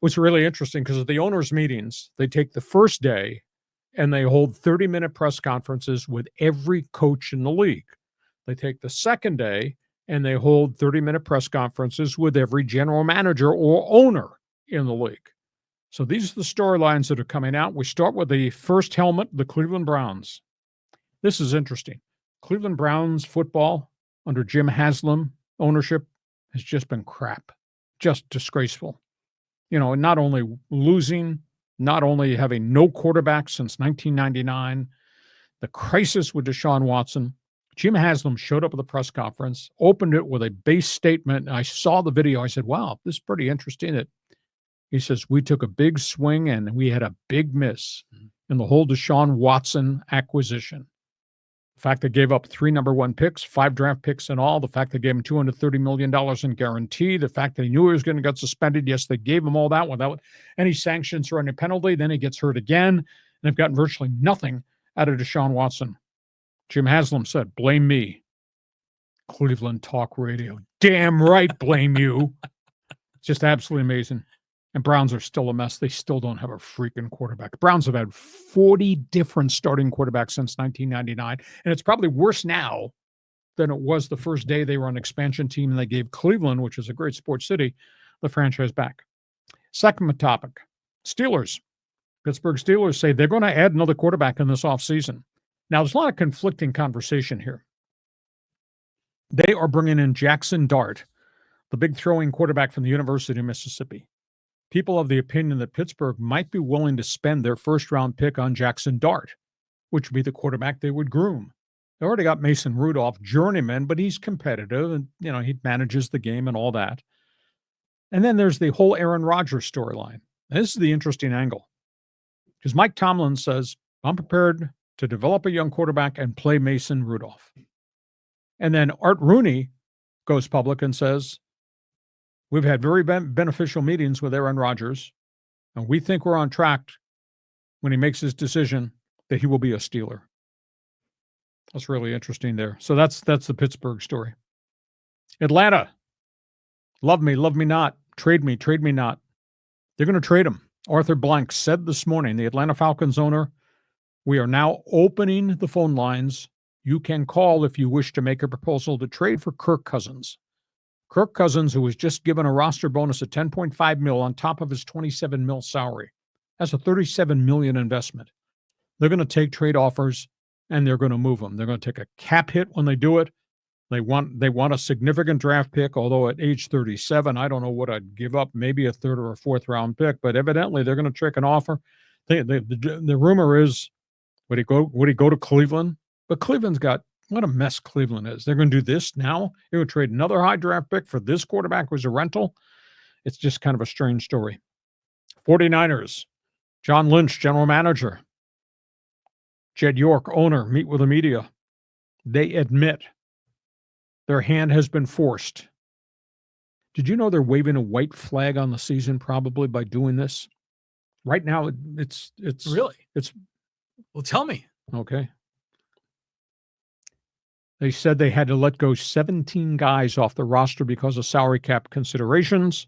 was really interesting because at the owners' meetings, they take the first day and they hold 30-minute press conferences with every coach in the league. They take the second day and they hold 30-minute press conferences with every general manager or owner in the league. So these are the storylines that are coming out. We start with the first helmet, the Cleveland Browns. This is interesting. Cleveland Browns football under Jim Haslam ownership has just been crap, just disgraceful. Not only losing, not only having no quarterback since 1999, the crisis with DeShaun Watson. Jim Haslam showed up at the press conference, opened it with a base statement. And I saw the video. I said, wow, this is pretty interesting. He says, we took a big swing and we had a big miss in the whole DeShaun Watson acquisition. The fact they gave up 3 number 1 picks, 5 draft picks in all, the fact they gave him $230 million in guarantee, the fact that he knew he was going to get suspended. Yes, they gave him all that without any sanctions or any penalty. Then he gets hurt again, and they've gotten virtually nothing out of DeShaun Watson. Jim Haslam said, blame me. Cleveland Talk Radio. Damn right, blame you. Just absolutely amazing. And Browns are still a mess. They still don't have a freaking quarterback. The Browns have had 40 different starting quarterbacks since 1999, and it's probably worse now than it was the first day they were an expansion team and they gave Cleveland, which is a great sports city, the franchise back. Second topic, Steelers. Pittsburgh Steelers say they're going to add another quarterback in this offseason. Now, there's a lot of conflicting conversation here. They are bringing in Jackson Dart, the big throwing quarterback from the University of Mississippi. People have the opinion that Pittsburgh might be willing to spend their first-round pick on Jackson Dart, which would be the quarterback they would groom. They already got Mason Rudolph, journeyman, but he's competitive, and he manages the game and all that. And then there's the whole Aaron Rodgers storyline. This is the interesting angle, because Mike Tomlin says, I'm prepared to develop a young quarterback and play Mason Rudolph. And then Art Rooney goes public and says, we've had very beneficial meetings with Aaron Rodgers, and we think we're on track when he makes his decision that he will be a Steeler. That's really interesting there. So that's the Pittsburgh story. Atlanta, love me not, trade me not. They're going to trade him. Arthur Blank said this morning, the Atlanta Falcons owner, we are now opening the phone lines. You can call if you wish to make a proposal to trade for Kirk Cousins. Kirk Cousins, who was just given a roster bonus of $10.5 million on top of his $27 million salary. That's a $37 million investment. They're going to take trade offers and they're going to move them. They're going to take a cap hit when they do it. They want a significant draft pick, although at age 37, I don't know what I'd give up, maybe a third or a fourth round pick, but evidently they're going to take an offer. The rumor is, would he go to Cleveland? But Cleveland's got, what a mess Cleveland is. They're going to do this now. They would trade another high draft pick for this quarterback who's a rental. It's just kind of a strange story. 49ers, John Lynch, general manager. Jed York, owner, meet with the media. They admit their hand has been forced. Did you know they're waving a white flag on the season probably by doing this? Right now, it's really? Well, tell me. Okay. They said they had to let go 17 guys off the roster because of salary cap considerations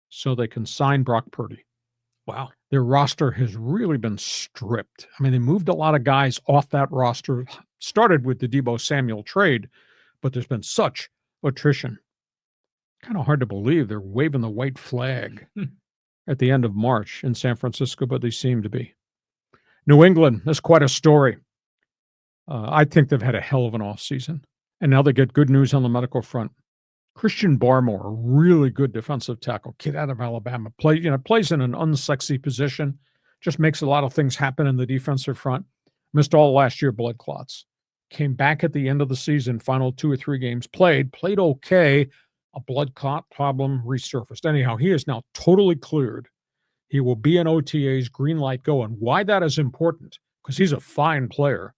so they can sign Brock Purdy. Wow. Their roster has really been stripped. I mean, they moved a lot of guys off that roster, started with the Deebo Samuel trade, but there's been such attrition. Kind of hard to believe they're waving the white flag at the end of March in San Francisco, but they seem to be. New England, that's quite a story. I think they've had a hell of an offseason, and now they get good news on the medical front. Christian Barmore, a really good defensive tackle, kid out of Alabama, plays in an unsexy position, just makes a lot of things happen in the defensive front. Missed all last year, blood clots. Came back at the end of the season, final 2 or 3 games played okay. A blood clot problem resurfaced. Anyhow, he is now totally cleared. He will be in OTA's, green light go. And why that is important, because he's a fine player,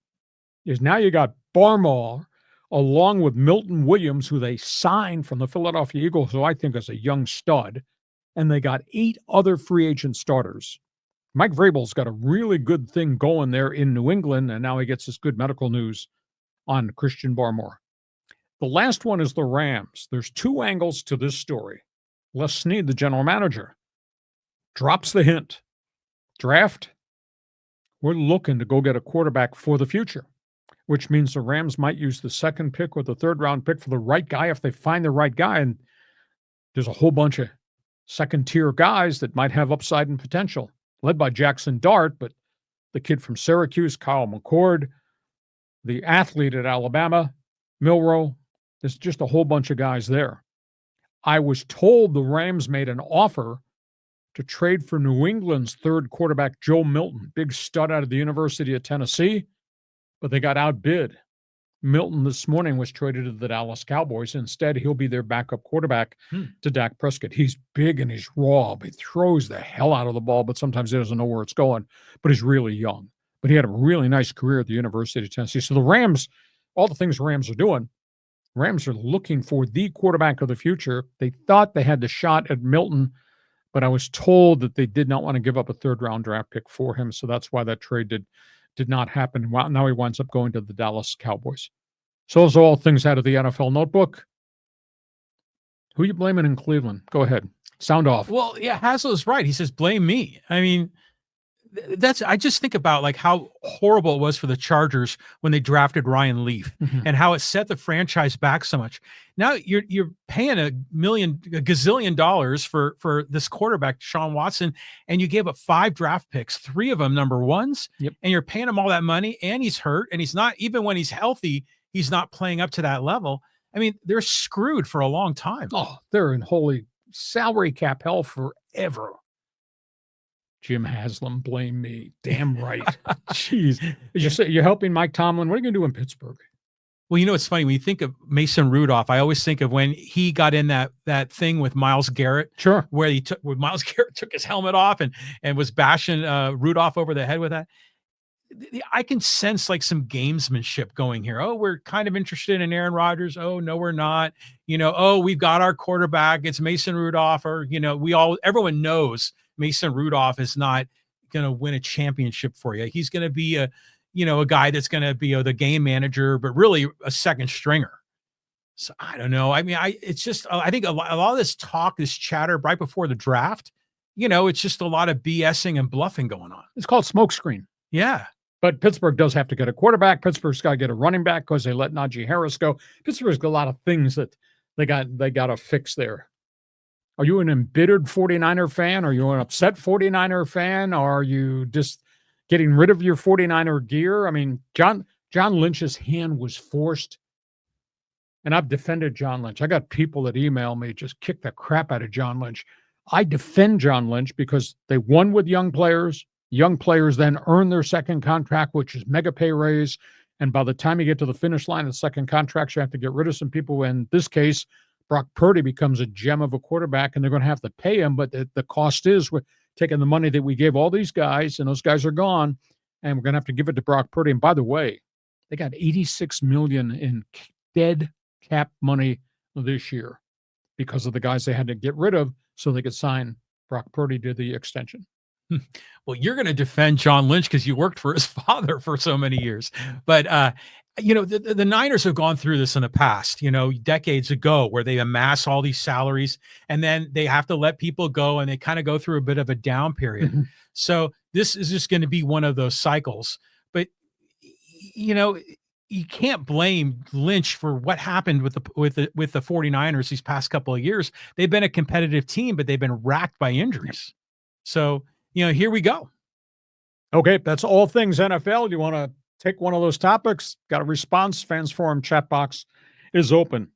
is now you got Barmore along with Milton Williams, who they signed from the Philadelphia Eagles, who I think is a young stud, and they got 8 other free agent starters. Mike Vrabel's got a really good thing going there in New England, and now he gets this good medical news on Christian Barmore. The last one is the Rams. There's 2 angles to this story. Les Snead, the general manager. drops the hint. Draft, we're looking to go get a quarterback for the future, which means the Rams might use the second pick or the third round pick for the right guy if they find the right guy. And there's a whole bunch of second tier guys that might have upside and potential, led by Jackson Dart, but the kid from Syracuse, Kyle McCord, the athlete at Alabama, Milroe. There's just a whole bunch of guys there. I was told the Rams made an offer to trade for New England's third quarterback, Joe Milton, big stud out of the University of Tennessee, but they got outbid. Milton this morning was traded to the Dallas Cowboys. Instead, he'll be their backup quarterback to Dak Prescott. He's big and he's raw. He throws the hell out of the ball, but sometimes he doesn't know where it's going. But he's really young. But he had a really nice career at the University of Tennessee. So the Rams, all the things the Rams are doing, Rams are looking for the quarterback of the future. They thought they had the shot at Milton, but I was told that they did not want to give up a third-round draft pick for him. So that's why that trade did not happen. Now he winds up going to the Dallas Cowboys. So those are all things out of the NFL Notebook. Who are you blaming in Cleveland? Go ahead. Sound off. Well, yeah, Haslow's right. He says, blame me. I mean, I just think about like how horrible it was for the Chargers when they drafted Ryan Leaf and how it set the franchise back so much. Now you're paying a gazillion dollars for this quarterback, DeShaun Watson, and you gave up 5 draft picks, 3 of them number ones, and you're paying him all that money, and he's hurt, and he's not, even when he's healthy, he's not playing up to that level. I mean, they're screwed for a long time. Oh, they're in holy salary cap hell forever. Jim Haslam, blame me. Damn right. Jeez. You're helping Mike Tomlin. What are you going to do in Pittsburgh? Well, you know, it's funny. When you think of Mason Rudolph, I always think of when he got in that thing with Myles Garrett. Sure. Where Myles Garrett took his helmet off and was bashing Rudolph over the head with that. I can sense like some gamesmanship going here. Oh, we're kind of interested in Aaron Rodgers. Oh, no, we're not. You know, oh, we've got our quarterback. It's Mason Rudolph. Or, you know, everyone knows Mason Rudolph is not going to win a championship for you. He's going to be a guy that's going to be the game manager, but really a second stringer. So I don't know. I mean, it's just, I think a lot of this talk, this chatter right before the draft, it's just a lot of BSing and bluffing going on. It's called smokescreen. Yeah. But Pittsburgh does have to get a quarterback. Pittsburgh's got to get a running back because they let Najee Harris go. Pittsburgh's got a lot of things that they got to fix there. Are you an embittered 49er fan? Are you an upset 49er fan? Are you just getting rid of your 49er gear? I mean, John Lynch's hand was forced, and I've defended John Lynch. I got people that email me, just kick the crap out of John Lynch. I defend John Lynch because they won with young players. Young players then earn their second contract, which is mega pay raise. And by the time you get to the finish line of the second contract, you have to get rid of some people. In this case, Brock Purdy becomes a gem of a quarterback, and they're going to have to pay him. But the cost is we're taking the money that we gave all these guys, and those guys are gone, and we're going to have to give it to Brock Purdy. And by the way, they got $86 million in dead cap money this year because of the guys they had to get rid of so they could sign Brock Purdy to the extension. Well, you're going to defend John Lynch because you worked for his father for so many years. But, the Niners have gone through this in the past, decades ago, where they amass all these salaries and then they have to let people go and they kind of go through a bit of a down period. So this is just going to be one of those cycles. But, you can't blame Lynch for what happened with the 49ers these past couple of years. They've been a competitive team, but they've been racked by injuries. So, here we go. Okay, that's all things NFL. You want to take one of those topics? Got a response? Fans Forum chat box is open.